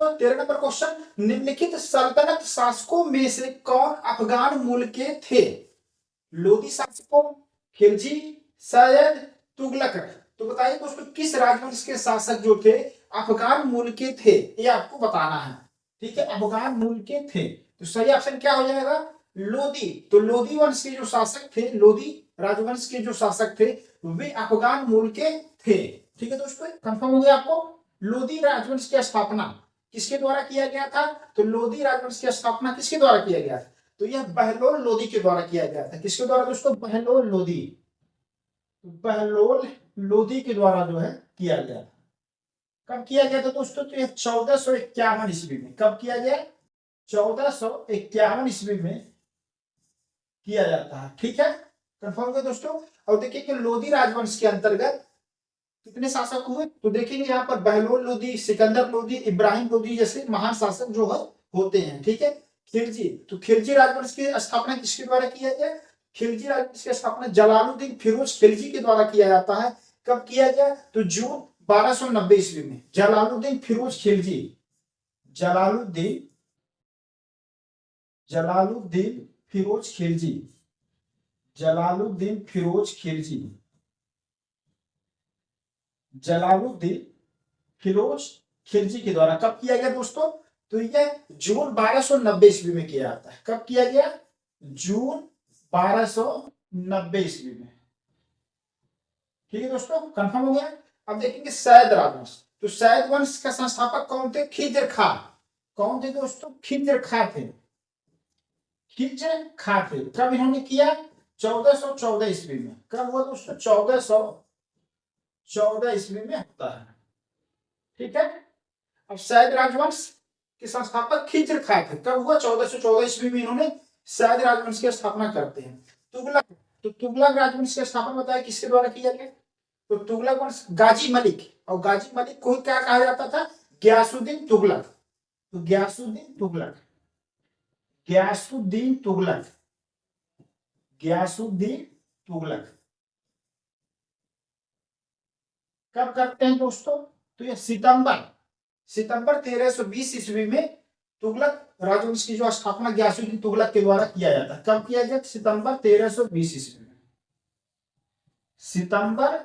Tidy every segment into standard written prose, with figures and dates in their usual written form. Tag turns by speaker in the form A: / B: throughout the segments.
A: तो 13 number question, निम्नलिखित सल्तनत शासकों में से कौन अफगान मूल के थे? लोधी शासकों, खिलजी, सैयद, तुगलक। तो बताइए दोस्तों किस राजवंश के शासक जो थे अफगान मूल के थे, ये आपको बताना है। ठीक है, अफगान मूल के थे, तो सही ऑप्शन क्या हो जाएगा? लोधी। तो लोधी वंश के जो शासक थे, लोधी राजवंश के जो शासक थे वे अफगान मूल के थे। ठीक है दोस्तों, कंफर्म हो गया आपको? लोधी राजवंश की स्थापना किसके द्वारा किया गया था? तो लोधी राजवंश की स्थापना किसके द्वारा किया गया था? तो यह बहलोल लोधी के द्वारा किया गया था। किसके द्वारा दोस्तों? बहलोल लोधी। बहलोल लोधी के द्वारा जो है किया गया था। कब किया गया था दोस्तों? तो यह 1451 ईस्वी में। कब किया गया? 1451 ईस्वी में किया जाता है। ठीक है, कंफर्म है दोस्तों। और देखिए कि लोधी राजवंश के अंतर्गत कितने शासक हुए? तो देखेंगे यहाँ पर बहलोल लोधी, सिकंदर लोधी, इब्राहिम लोधी जैसे महान शासक जो है होते हैं। ठीक है, खिलजी, तो खिलजी राजवंश की स्थापना किसके द्वारा किया गया? खिलजी राजवंश की स्थापना जलालुद्दीन फिरोज खिलजी के द्वारा किया जाता है। कब किया गया? तो जून 1290 ईस्वी में जलालुद्दीन फिरोज खिलजी, जलालुद्दीन जलालुद्दीन फिरोज खिलजी, जलालुद्दीन फिरोज खिलजी, जलालुद्दीन फिरोज खिलजी के द्वारा कब किया गया दोस्तों? तो यह जून 1290 ईस्वी में किया जाता है। कब किया गया? जून 1290 ईस्वी में। ठीक है दोस्तों, कंफर्म हो गया। अब देखेंगे सैयद राजवंश। तो सैयद वंश का संस्थापक कौन थे? खिज्र खां। कौन थे दोस्तों? खिज्र खां थे। खिज्र खां थे। कब इन्होंने किया? 1414 ईस्वी में। कब हुआ दोस्तों? 1414 ईस्वी में होता है। ठीक है, अब सैयद राजवंश के संस्थापक खिज्र खां थे। कब हुआ? 1414 ईस्वी में इन्होंने सैयद राजवंश की स्थापना करते हैं। तुगलक, तो तुगलक राजवंश की स्थापना बताया किसके द्वारा किया गया? तो तुगलक वंश गाजी मलिक, और गाजी मलिक को क्या कहा जाता था? गयासुद्दीन तुगलक। तो गयासुद्दीन तुगलक, गयासुद्दीन तुगलक, गयासुद्दीन तुगलक कब करते हैं दोस्तों? तो ये सितंबर 1320 ईस्वी में तुगलक राजवंश की जो स्थापना गयासुद्दीन तुगलक के द्वारा किया जाता है। कब किया गया? सितंबर 1320 ईस्वी में। सितंबर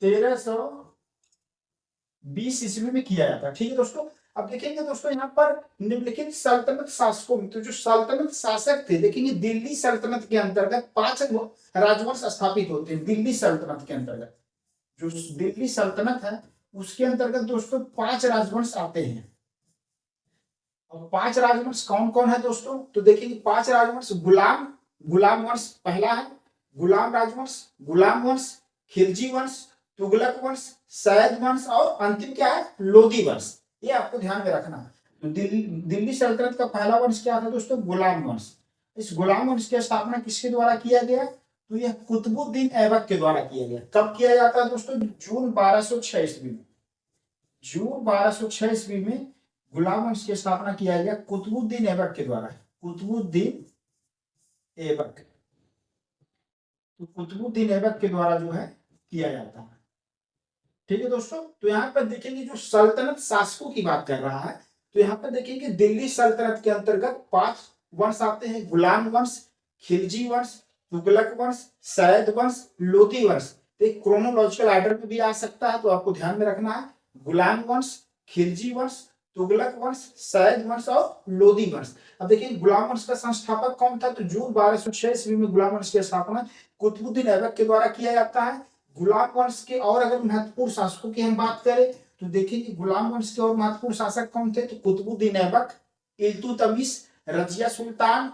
A: 1320 ईस्वी में किया जाता है। ठीक है दोस्तों, अब देखेंगे दोस्तों यहाँ पर निम्नलिखित सल्तनत शासकों में, तो जो सल्तनत शासक थे, देखेंगे दिल्ली सल्तनत के अंतर्गत 5 राजवंश स्थापित होते हैं। दिल्ली सल्तनत के अंतर्गत, जो दिल्ली सल्तनत है उसके अंतर्गत दोस्तों 5 राजवंश आते हैं। अब 5 राजवंश कौन कौन है दोस्तों? तो देखिए 5 राजवंश, गुलाम वंश पहला है, गुलाम राजवंश, गुलाम वंश, खिलजी वंश, तुगलक वंश, सैयद वंश और अंतिम क्या है? लोधी वंश। ये आपको ध्यान में रखना है। तो दिल्ली सल्तनत का पहला वंश क्या था दोस्तों? गुलाम वंश। इस गुलाम वंश की स्थापना किसके द्वारा किया गया? तो यह कुतुबुद्दीन ऐबक के द्वारा किया गया। कब किया जाता है दोस्तों? जून 1206 ईस्वी में। जून 1206 ईस्वी में गुलाम वंश की स्थापना किया गया कुतुबुद्दीन ऐबक के द्वारा। कुतुबुद्दीन ऐबक, तो कुतुबुद्दीन ऐबक के द्वारा जो है किया जाता है। ठीक है दोस्तों, तो यहाँ पर देखेंगे जो सल्तनत शासकों की बात कर रहा है, तो यहाँ पर देखेंगे दिल्ली सल्तनत के अंतर्गत 5 वंश आते हैं। गुलाम वंश, खिलजी वंश, तुगलक वंश, सैयद वंश, लोधी वंश। तो एक क्रोनोलॉजिकल ऑर्डर में भी आ सकता है, तो आपको ध्यान में रखना है। गुलाम वंश, खिलजी वंश, तुगलक वंश, सैयद वंश और लोधी वंश। अब देखिए गुलाम वंश का संस्थापक कौन था? तो जून 1206 ईस्वी में गुलाम वंश की स्थापना कुतुबुद्दीन ऐबक के द्वारा किया जाता है। गुलाम वंश के और अगर महत्वपूर्ण शासकों की हम बात करें तो देखेंगे गुलाम वंश के और महत्वपूर्ण शासक कौन थे? तो कुतुबुद्दीन ऐबक, इल्तुतमिश, रजिया सुल्तान,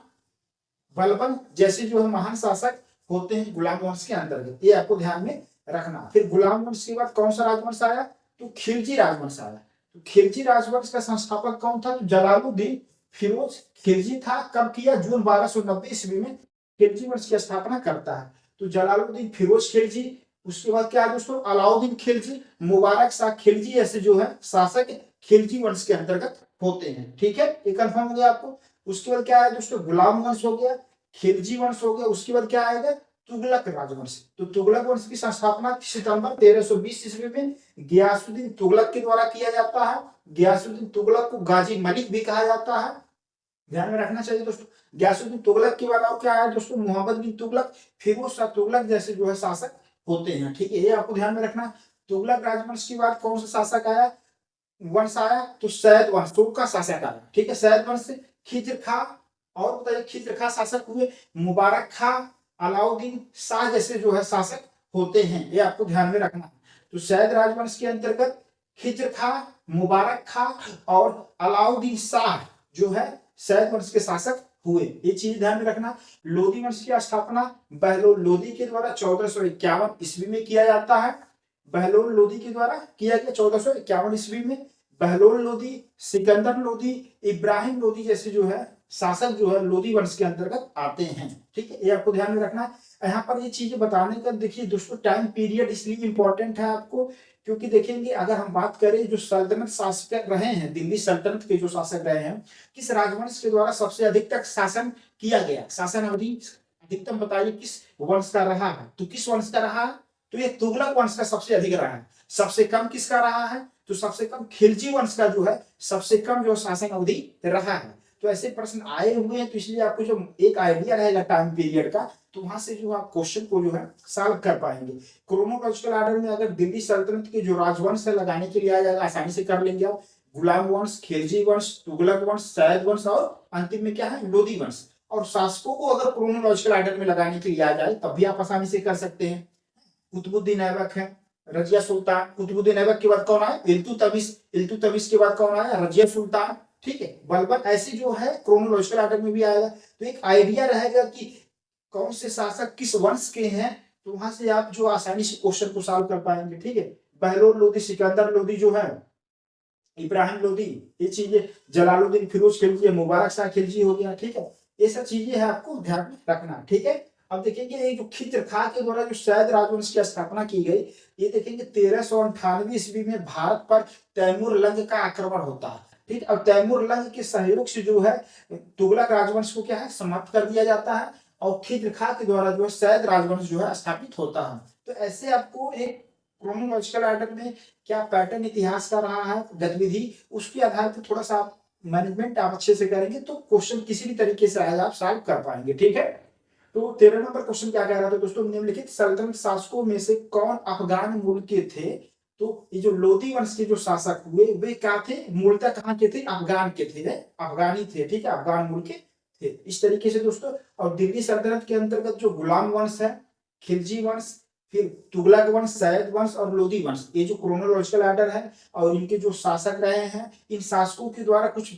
A: बलबन जैसे जो है महान शासक होते हैं गुलाम वंश के अंतर्गत। ये आपको ध्यान में रखना। फिर गुलाम वंश के बाद कौन सा राजवंश आया? तो खिलजी राजवंश आया। तो खिलजी राजवंश का संस्थापक कौन था? तो जलालुद्दीन फिरोज खिलजी था। कब किया? जून 1290 ईस्वी में खिलजी वंश की स्थापना करता है। तो जलालुद्दीन फिरोज खिलजी, उसके बाद क्या है दोस्तों? अलाउद्दीन खिलजी, मुबारक शाह खिलजी, ऐसे जो है शासक खिलजी वंश के अंतर्गत होते हैं। ठीक है, ये कंफर्म हो गया आपको। उसके बाद क्या है दोस्तों? गुलाम वंश हो गया, खिलजी वंश हो गया, उसके बाद क्या आएगा? तुगलक राजवंश। तो तुगलक वंश की स्थापना सितंबर 1320 ईस्वी में गियासुद्दीन तुगलक के द्वारा किया जाता है। गियासुद्दीन तुगलक को गाजी मलिक भी कहा जाता है, ध्यान में रखना चाहिए दोस्तों। गियासुद्दीन तुगलक के बाद और क्या है दोस्तों, मोहम्मद बिन तुगलक, फिरोज शाह तुगलक जैसे जो है शासक होते हैं, ठीक है, ये आपको ध्यान में रखना। तुगलक राजवंश के बाद कौन सा शासक आया, वंश आया, तो सैयद वंश का शासक आया, ठीक है। सैयद वंश से खिज्र खां, और बताइए खिज्र खां शासक हुए, मुबारक खां, अलाउद्दीन शाह जैसे जो है शासक होते हैं, ये आपको ध्यान में रखना। तो सैयद राजवंश के अंतर्गत खिज्र खां, मुबारक खां और अलाउद्दीन शाह जो है सैयद वंश के शासक हुए, ये चीज ध्यान में रखना। लोधी वंश की स्थापना बहलोल लोधी के द्वारा 1451 ईस्वी में किया जाता है। बहलोल लोधी के द्वारा किया गया 1451 ईस्वी में। बहलोल लोधी, सिकंदर लोधी, इब्राहिम लोधी जैसे जो है शासक जो है लोधी वंश के अंतर्गत आते हैं, ठीक है, ये आपको ध्यान में रखना है। यहाँ पर ये चीजें बताने का देखिए दोस्तों टाइम पीरियड इसलिए इंपॉर्टेंट है आपको, क्योंकि देखेंगे अगर हम बात करें जो सल्तनत शासक रहे हैं, दिल्ली सल्तनत के जो शासक रहे हैं, किस राजवंश के द्वारा सबसे अधिक तक शासन किया गया, शासन अवधि अधिकतम बताइए किस वंश का रहा है, तो किस वंश का रहा है, तो ये तुगलक वंश का सबसे अधिक रहा है। सबसे कम किसका रहा है, तो सबसे कम खिलजी वंश का जो है सबसे कम जो शासन अवधि रहा है। तो ऐसे प्रश्न आए हुए हैं, तो इसलिए आपको जो एक आइडिया रहेगा टाइम पीरियड का, तो वहां से जो आप क्वेश्चन को जो है सॉल्व कर पाएंगे। क्रोनोलॉजिकल ऑर्डर में अगर दिल्ली सल्तनत के जो राजवंश है लगाने के लिए आ जाएगा, आसानी से कर लेंगे आप। गुलाम वंश, खिलजी वंश, तुगलक वंश, सैयद वंश और अंतिम में क्या है लोधी वंश। और शासकों को अगर क्रोनोलॉजिकल ऑर्डर में लगाने के लिए आ जाए तब भी आप आसानी से कर सकते हैं। कुतुबुद्दीन ऐबक है, रजिया सुल्तान, कुतुबुद्दीन ऐबक के बाद कौन आया, इल्तुतमिश, इल्तुतमिश के बाद कौन आया, रजिया सुल्तान, ठीक है, बलबन, ऐसे जो है क्रोनोलॉजिकल ऑर्डर में भी आएगा। तो एक आइडिया रहेगा कि कौन से शासक किस वंश के हैं, तो वहां से आप जो आसानी से क्वेश्चन को सॉल्व कर पाएंगे, ठीक है। बहलोल लोधी, सिकंदर लोधी जो है, इब्राहिम लोधी, ये चीजें, जलालुद्दीन फिरोज खिलजी, मुबारक शाह खिलजी हो गया, ठीक है, ये सब चीजें है आपको ध्यान में रखना, ठीक है। अब देखेंगे ये जो खिज्र खां के द्वारा जो सैयद राजवंश की स्थापना की गई, ये देखेंगे 1398 ईस्वी में भारत पर तैमूर लंग का आक्रमण होता है, ठीक। अब तैमूर लंग के सहयोग से जो है तुगलक राजवंश को क्या है समाप्त कर दिया जाता है, और खिज्र खां के द्वारा जो है सैयद राजवंश जो है स्थापित होता है। तो ऐसे आपको एक क्रोनोलॉजिकल ऑर्डर में क्या पैटर्न इतिहास का रहा है गतिविधि, उसके आधार पर थोड़ा सा आप मैनेजमेंट आप अच्छे से करेंगे तो क्वेश्चन किसी भी तरीके से आएगा, आप सॉल्व कर पाएंगे, ठीक है। तो 13 नंबर क्वेश्चन क्या कह रहा था दोस्तों, निम्नलिखित सल्तनत शासकों में से कौन अफगान मूल के थे। तो ये जो लोधी वंश के जो शासक हुए वे क्या थे, मूलतः कहाँ के थे, अफगान के थे, अफगानी थे, ठीक है, अफगान मूल के थे, इस तरीके से दोस्तों। और दिल्ली सल्तनत के अंतर्गत जो गुलाम वंश है, खिलजी वंश, फिर तुगलक वंश, सैयद वंश और लोधी वंश, ये जो क्रोनोलॉजिकल ऑर्डर है और इनके जो शासक रहे हैं, इन शासकों के द्वारा कुछ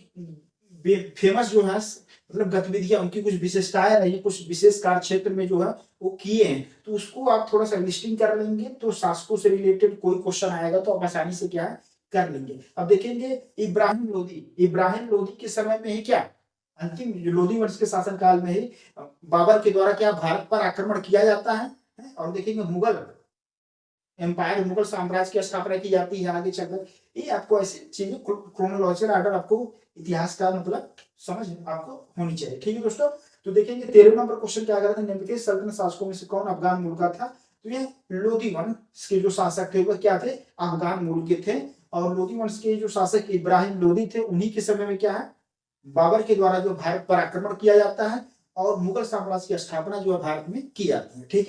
A: फेमस जो है मतलब गतिविधियां, उनकी कुछ विशेषताएं रही, कुछ विशेष कार्य क्षेत्र में जो है वो किए हैं, तो उसको आप थोड़ा सा लिस्टिंग कर लेंगे तो शासकों से रिलेटेड कोई क्वेश्चन आएगा तो आप आसानी से क्या है कर लेंगे। अब देखेंगे इब्राहिम लोधी, इब्राहिम लोधी के समय में ही क्या अंतिम लोधी वंश के शासनकाल में ही बाबर के द्वारा क्या भारत पर आक्रमण किया जाता है। और देखेंगे मुगल एम्पायर, मुगल साम्राज्य की स्थापना की जाती है आगे चलकर। ये आपको ऐसी चीजें क्रोनोलॉजिकल ऑर्डर आपको इतिहास का मतलब समझ आपको होनी चाहिए, ठीक है दोस्तों। तो देखेंगे 13 नंबर क्वेश्चन क्या कर रहा था, निम्नलिखित सल्तनत शासकों में से कौन अफगान मूल का था। तो ये लोधी वंश के जो शासक थे वह क्या थे, अफगान मूल के थे। और लोधी वंश के जो शासक इब्राहिम लोधी थे, उन्हीं के समय में क्या है बाबर के द्वारा जो भारत पर आक्रमण किया जाता है और मुगल साम्राज्य की स्थापना जो है भारत में की जाती है, ठीक है।